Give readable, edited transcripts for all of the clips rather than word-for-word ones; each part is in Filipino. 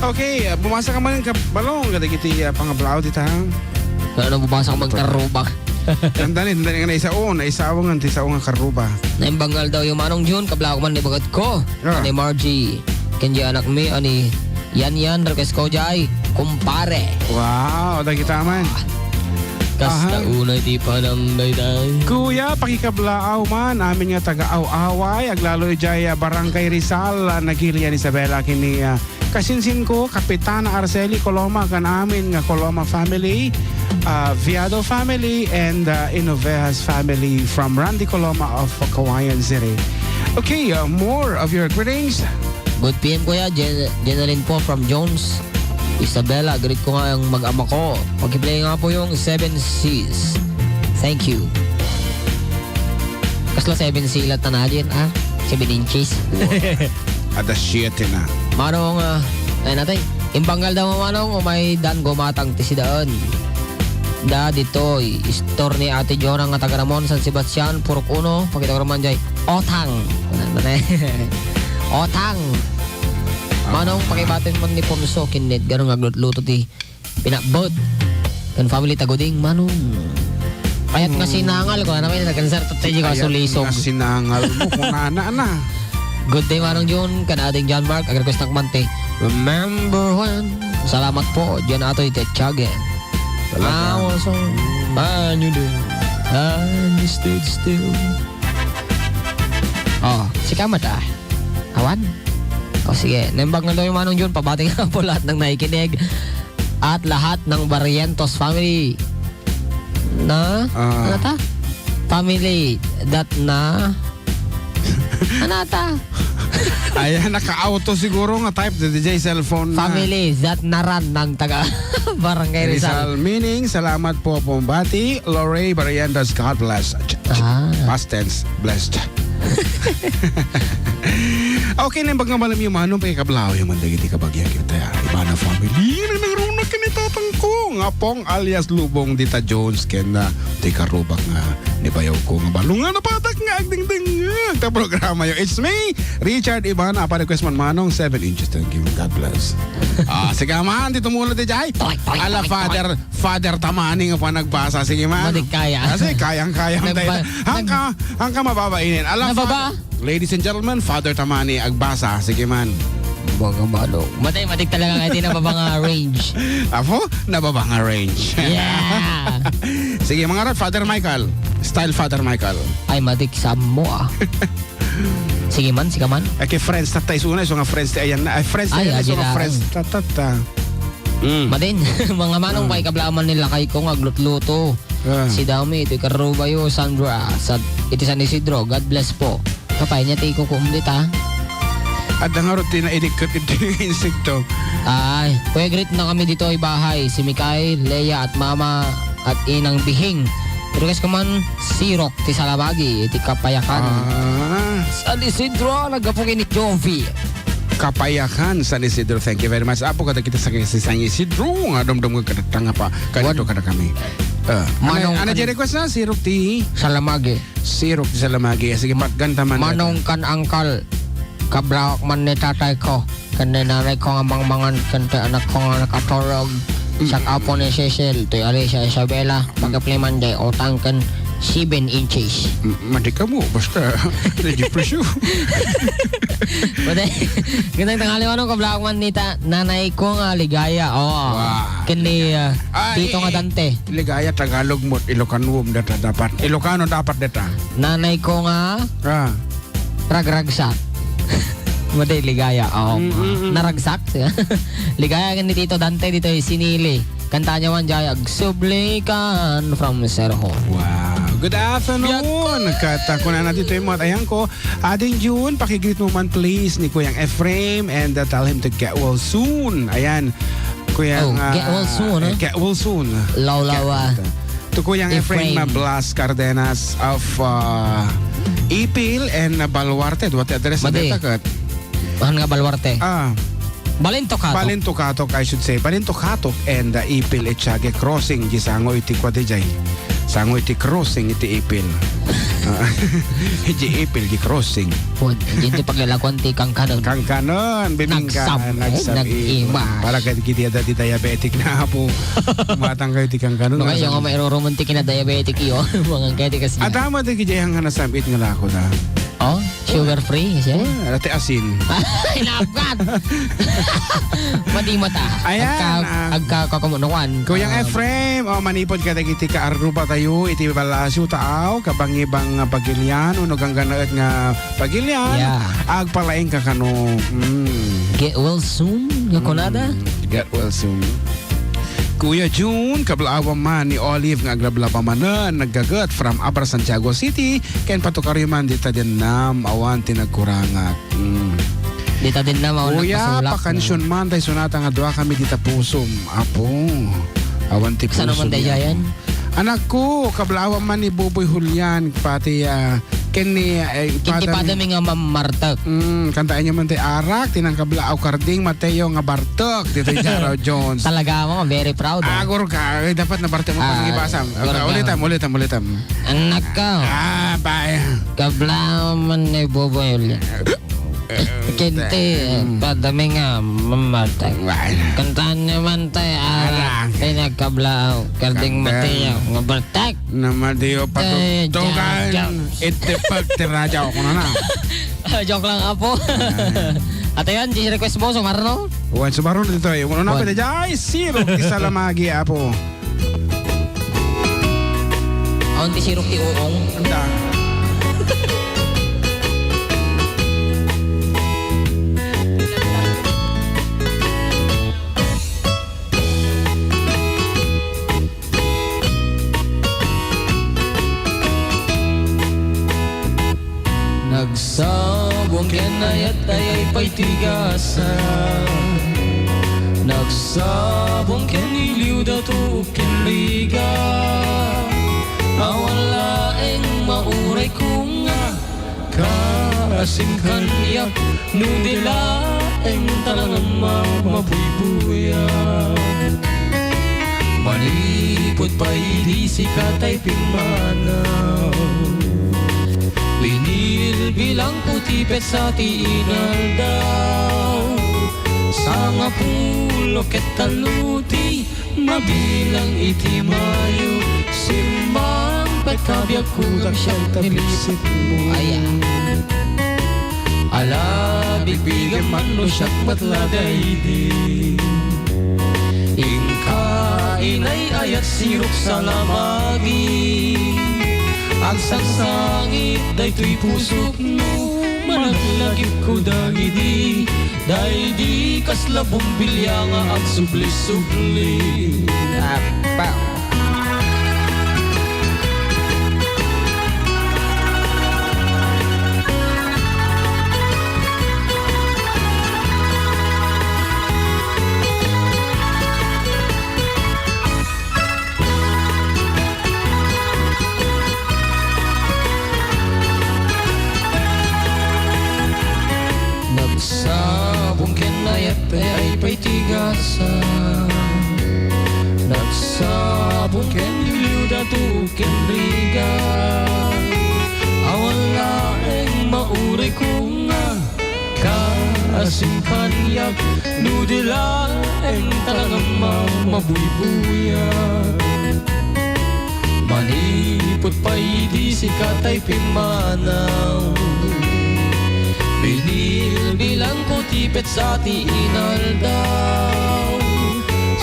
Okay, bumasa ka man ka balong kada kiti pangablaw dita. Ano bubasa ka magkarubak. Tandani nga na isaong ang tisaong ang karuba. Naimbangal daw yung manong June, kabla ko man ni bagat ko. Ani Margie, kenji anak mi, ani yan, request ko jay, kumpare. Wow, dagi taman. Kasta unay di pa ng dayday. Kuya, pakikablaaw man, amin nga taga-aw-away, aglalo jay Barangay Rizal, nagilian Isabela kini kasinsin ko, Kapitana Arceli Coloma, kan amin nga Coloma family, Viado family, and Inovejas family from Randy Coloma of Kawayan City. Okay, more of your greetings. Good PM kuya, Jeneline po from Jones. Isabela, greet ko nga yung mag-ama ko. Pag-play nga po yung 7 C's. Thank you. Kasla 7 C ilat na dyan, 7 inches. Ada 7 na. Manong, ay natin, imbangal daw manong, o may dan gumatang tisidaan. Da dito, store ni Ate Jora nga taga Ramon, San Sebastian, Purok Uno, pakita ko naman dyan, Otang. Otang. Manong pakibatin man ni Pomso kinit ganun agluto ti pinabot kan family tagoding manong kayat nga sinangal ko naman nagkansar tatay ko sulisog nga sinangal mo kung na. Good day manong June kan ating John Mark agrequest nakmante remember when salamat po dyan ato iti tiyage I was on man you do and you stood still si Kamat awan. O sige, nembag na daw yung manong June, pabating nga po lahat ng naikinig at lahat ng Barrientos family na, ano ta? Family that na, ano ta? Ayan, naka-auto siguro nga type the DJ cellphone na. Family that naran ng taga Barangay Rizal. Meaning, salamat po Pombati, Lorray Barrientos, God bless. Past tense, blessed. Okay, nembag nga malam yung manong pakikablaw yung mandagiti kabagyan kita. Iba na family, nagnagrunag ka ni tatang ko. Nga pong alias Lubong Dita Jones, kena di karubak nga ni bayaw ko nga balungan na patak nga agding-ding nga. Programa yung It's me, Richard Iban, apa-request man manong 7 inches. Thank you, God bless. Sige man, dito muna di jay. Ala father tamani nga pa nagbasa. Sige man. Madik kaya. Kasi kayang-kayang tayo. Hangka mababainin. Ala Nababa? Ladies and gentlemen, Father Tamani agbasa. Sige man. Banga malo. Matik talaga nga iti nababang range. Apo, nababang range. Yeah! Sige mga rat, Father Michael. Style Father Michael. Ay, matik sa mo Sige man, sige man. Ay, kay friends tatay suna. So nga friends tayo ayan na. Ay, friends tayo so nga friends. Tatata. Madin, mga manong kay kablaman nila kay kong aglutluto. Si Dami, ito Karubayo, Sandra, iti San Isidro, God bless po. Kapay niya tayo kukumlit At ang rutina inikot ito yung insekto. Ay, kuya greet na kami dito ay bahay. Si Mikay, Leia at Mama at Inang Bihing. Request ko man Sirok, ti Salabagi, iti Kapayakan. San Isidro, nagapugin ni Jovi. Kapayakan San Isidro, thank you very much. Apo kada kita sa San Isidro, nga domdom ka kadatanga pa. Kanito kada kami. Ano dyan request na? Sirok ti Salamagi. Sirok ti Salamagi. Sige, maganda man. Manong kan angkal. Kablawak man ni tatay ko. Kanda nanay ko nga mangmangan. Kanda anak ko nga nakatorog. Sa apo ni Cecil. Ito'y Alicia Isabela. Pagkapliman day otang kan 7 inches. Mati ka mo. Basta. Ready for you. Gandang tanghali manong kablawak man ni nanay ko nga ligaya. Kini dito nga Dante. Ligaya Tagalog mo. Ilocano data dapat. Ilocano dapat data. Nanay ko nga ragragsak. Maday ligaya. Naragsak. Ligaya ni Tito Dante dito ay sinili. Kanta niya man jayag Sublikan from Serho. Wow. Good afternoon. Kata ko na natin ito yung mga tayang ko. Ading June, pakigreet mo man please ni Kuyang Ephraim and tell him to get well soon. Ayan. Kuyang get well soon. Get well soon. Lawlawa. To Kuyang Ephraim Blas Cardenas of Ipil and Baluarte. What address na dito kat? Mahan nga Baluarte. Balintokatok, I should say. Balintokatok and Ipil Echage Crossing Gisango iti Kwadejay. Sango iti crossing iti ipil. Iti ipil di crossing. Pud, hindi paglalakwan ti kang kanon. Kang kanon, bibingka, nag-ima. Para kaya kiti ada di diabetic na po. Matang kayo ti kang kanon. Mga yung may romantic na diabetic iyo. Mga kaya kasi. At tama di kiti ang hanasambit nga lako da. Oh, sugar free siya. Ate asin. Ay, napkat! Madi mata. Ayan, Agkakamunuan. Kuyang Efrem, manipod ka kiti ka aruba tayo, iti balasyo taaw, kabang-ibang pagilian, unog ang ganaat nga pagilian, Yeah. agpalaing ka kano. Get well soon, Yakunada. Get well soon. Kuya June, kablaawang man ni Olive nga aglabla manan, naggagat from Abra, Santiago City, ken patukaryo man dita din nam, awan tinagkurangat. Dita din na maunang Kuya, pasulak. pakansyon man, tayo sunata nga doa kami dita pusom. Apo, awan ti pusom. Saan naman tayo yan? Anak ko, kablawan man ni Buboy Julian, pati ken ni Kinti pa dami nga mamartak. kantaan niya man tayo arak, tinang kablaaw karding, Mateo nga bartok, dito yung Jaro Jones. Talaga mo, very proud. Agor ka, dapat na bartok mo pa ng ibasam. Ulitam. Anak ka, Bye. kabla man ni Boboy ulit. Kinti, padami nga mamartak. Kantaan naman tayo arak, pinagkablaaw, karding Mateo nga bartak. Na Mateo patutukan, itipagtiraja ako na. Joke lang, apo. At ayan, request mo, sumarno? Wan sumaron dito eh. Uno na pwede dyan. Ay, siro. Isa lamagi, apo. Aon ti sirok ti uong. Anda. Nagsabong kinayat ay pa'y tigasan. Nagsabong kiniliw dato kinliga. Awalaeng mauray ko nga karasim kanyak. Nudilaeng talangan mabubuya. Manipod pa'y di sikat ay pimanaw. Binil bilang putipet sa tiinal daw. Sanga pulo ket taluti, mabilang iti mayo. Simbang pagkabiag kudang siyang tabisit mo. Ala bigbigan man no siyak matladay din. Ingka inay ayat sirok sa lamagi. Ang sangsangit daytoy pusok mo, managlagip ko dagidi. Dahil di kaslabong bilya nga ang subli-subli. Apa. Nagsabong kinayat ay pa'y tigasan. Nagsabong kiniliw dato kinrigan. Awan laeng mauray ko nga kaasim kanyak. Nudilaeng talagang mabuybuyan. Manipot pa'y di sikat ay pimanaw. Binil bilang kutipet sa tiinal daw.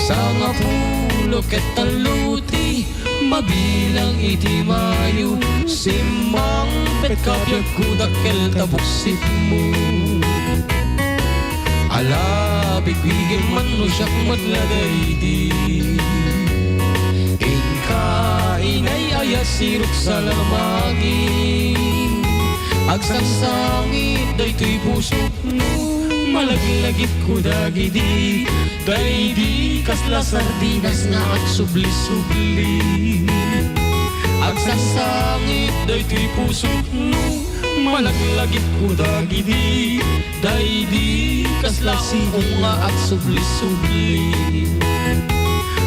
Sanga pulo ket taluti, mabilang iti mayo. Simbang pet kabyag kudakel tabuksit mo. Ala bigbigan man no siyak matladay di. Ingka inay ayas sirok sa lamagi. Agsangsangit daytoy pusok mo, malaglagip ko dagidi. Dahil di kasla sardinas nga at subli-subli. Agsangsangit daytoy pusok mo, malaglagip ko dagidi. Dahil di kasla sihong nga at subli-subli.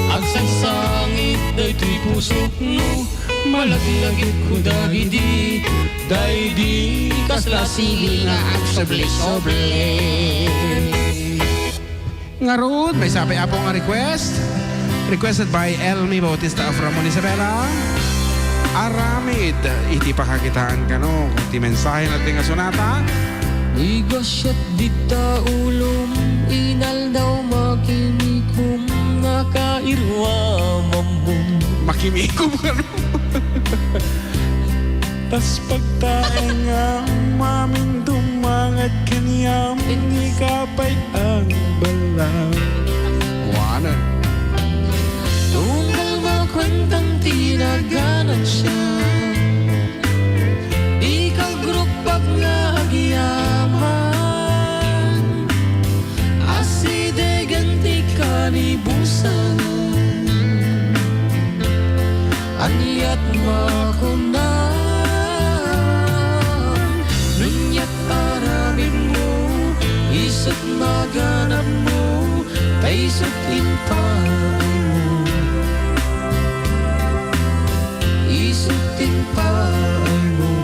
Agsangsangit daytoy pusok mo, Malaglagit ko dagidi Dahidi kasla sili nga ang sobli-sobli. Nga rood, may sabi apo nga request. Requested by Elmi Bautista of Ramon Isabela. Aramid, iti pakakitaan ka no. Kung ti mensahe natin nga sonata. Igasyat dita ulom, inal daw makinikom, nakairwa mambong. Makimikom ka no. Tas pagtae nga maming dumangat kaniyam, hindi kapay ang balang. Wanan. Tunggal makwentang tinaganan siya, di ka grupag nga agyaman, aside ganti kanibusan, anyat makunan, nunyat aramin mo, isot maganap mo, taisot inpay mo, isot inpay mo.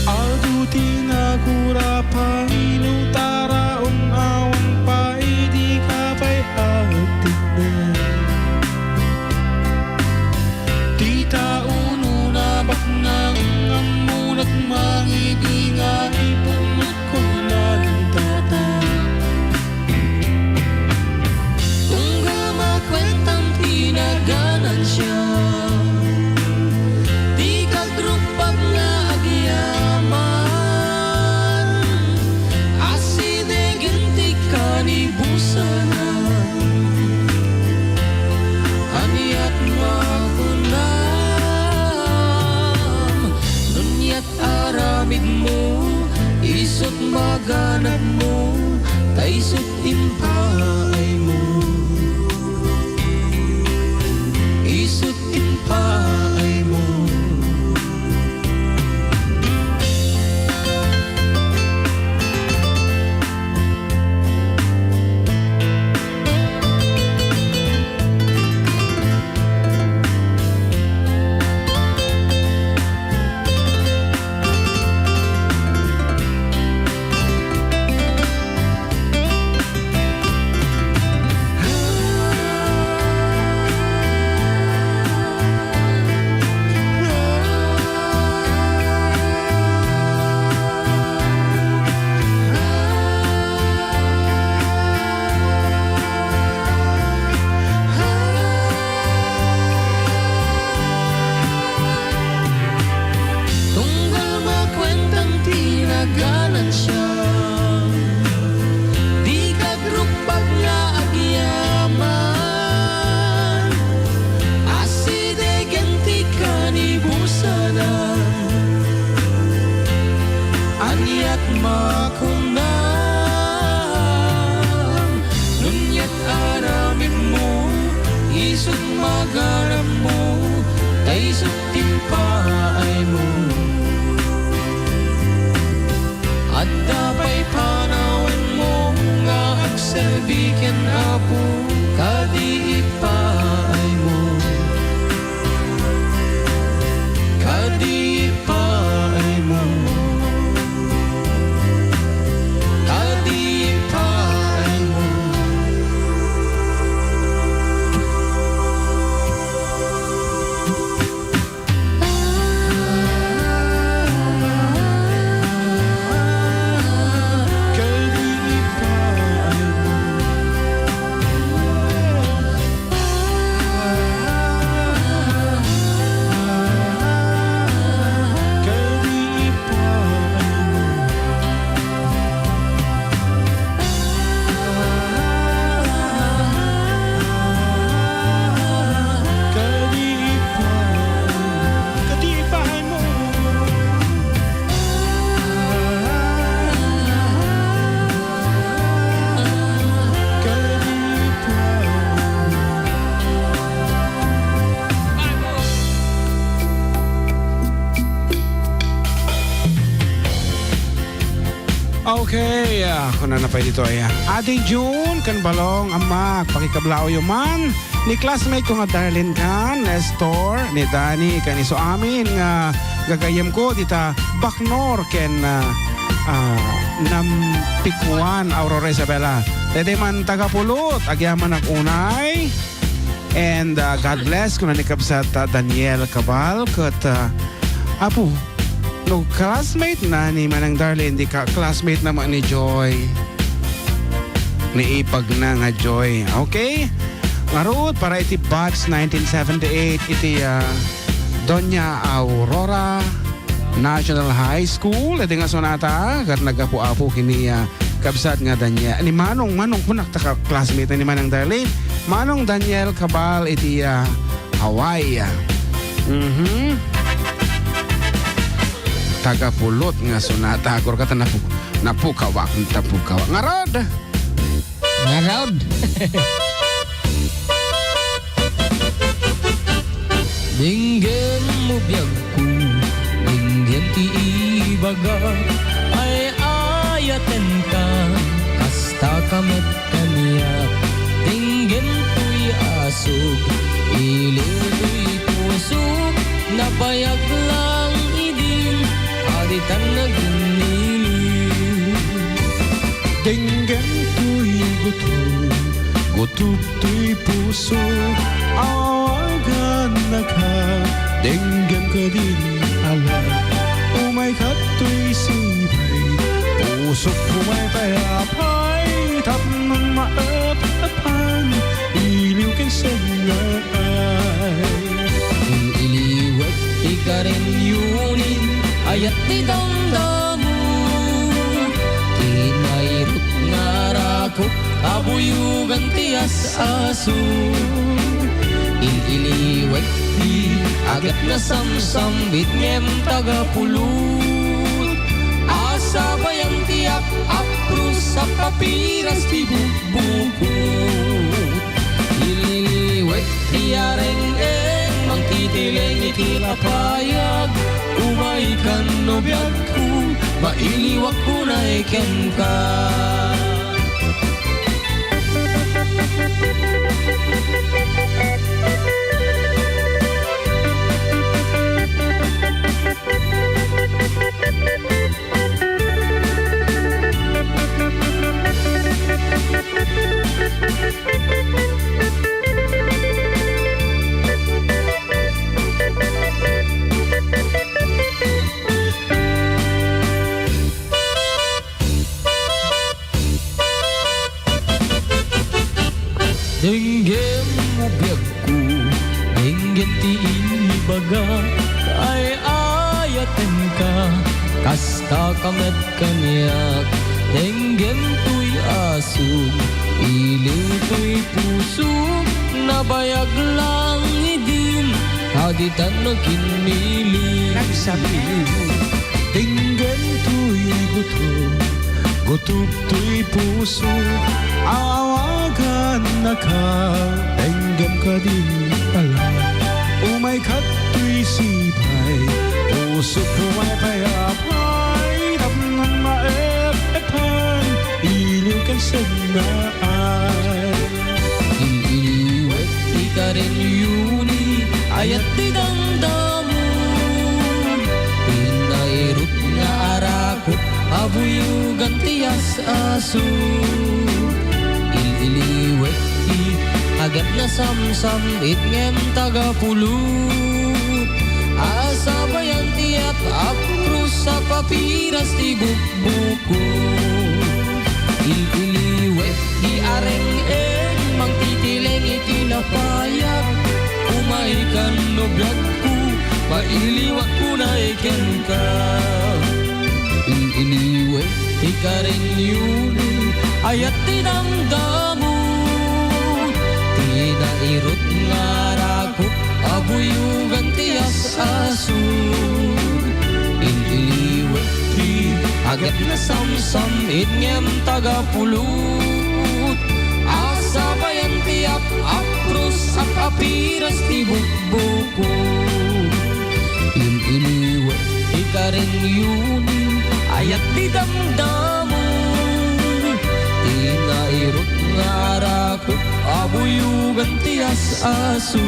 Aduti na kurapang inutaraon awang pa, di kapay atin na. Di tauno na baknang amunat mangibingan, ipunot ko na tata. Tunggal makwentang tinaganan siya, di ka grupag nga agyaman, aside ganti kanibusan, anyat makunam, nunyat aramid mo, isot maganap mo, taisot impay mo, isot impay mo. Tunggal makwentang tinaganan siya, di ka grupag nga agyaman, aside ganti kanibusan, anyat makunam, nunyat aramin mo, isot maganap mo, taisot timpay mo. At dabay panawan mo nga agserbiken apo, kadi ipay mo, kadi ipay mo, kadi ipay mo. Kadi ipay mo. Okay, kung na napay dito ay Ate June, kan balong amak, pakikablao yung man. Ni classmate ko nga Darlene kan, Nestor, ni Danny, kan iso amin nga gagayam ko dita Baknor, ken Nampikuan, Aurora Isabela. Dede man tagapulot, agyaman ang unay. And God bless kung nanikap sa Daniel Cabal, kat apo, no classmate na ni Manang Darlene, di ka classmate naman ni Joy. Ni Ipag na nga Joy. Okay? Ngarut, para iti batch 1978, iti Doña Aurora National High School. Iti nga sonata, kat nagapu-apo kini kabsat nga Daniel. Ni Manong punak ta classmate na ni Manang Darlene. Manong Daniel Cabal, iti Hawaii. Tagapulot nga sonata. Agor kata napukawak. Ngarod! Ngarod! Dinggem mo biyag ko, dinggem ti ibaga, ay ayaten ka, kasta kamet kaniya. Dinggem to'y asog, iliw to'y pusog, napayag lang idin, aditan na giniliw. Dinggem to'y gutom to'y puso, awagan na ka, dinggem ka din ala. Umay ka to'y sibay, pusok umay payapay, tapnon maap-apan, iliw kang sangay. Iliwat ikarin yunin, ayat di damdamu, kinairut ngarakot, abuyugan tias aso. Iliwat di agat na samsambit ngem tagapulot, asa bayang tiyak aprus sa papiras di bubukot. Iliwat di areng-eng mangtitileng ikilapayag, umaikan no biyag ko, mailiwak ko na iken ka. Dinggem mo biyag ko, dinggem ti ibaga, ay ayaten ka, kasta kamet kaniyak. Dinggem to'y asog, iliw to'y pusog, nabayag lang idin, haditan na kinili. Nagsabi, dinggem to'y gutom to'y puso, awagan na ka, dinggem ka din pala. Umay ka to'y sibay, pusok umay payapay, tapnon maep-epan, iliw kang sangay. Iliwat ikarin yuni, ayat di damdamu, pinairut nga arakot, abuyugan tias aso. Iliwat di agat na samsam itngem tagapulot, asa bayang tiyak aprus sa papiras di bukbukot. Iliwat di areng-eng mangtitileng ikinapayag, umaikan no biyag ko, mailiwak ko na iken ka. Iliwat ikarin yuni, ayat tinamdamu, tinairut ngarakot, abuyugan tias aso. Iliwat di agat na samsam itngem tagapulot, asa bayan tiyak aprus sa papiras di bukbukot. Iliwat ikarin yuni, ayat di damdamu, Tinairot nga arakot, abuyugan tias asu.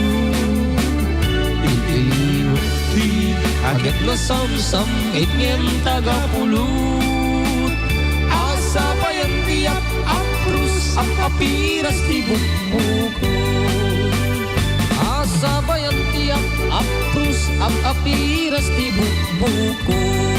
Itiliwat di, agad na samsam, itngen tagapulot. Asa payan tiyak, aprus, apiras di bukbuko. Asa bayan tiyak, aprus, apiras di bukbuko.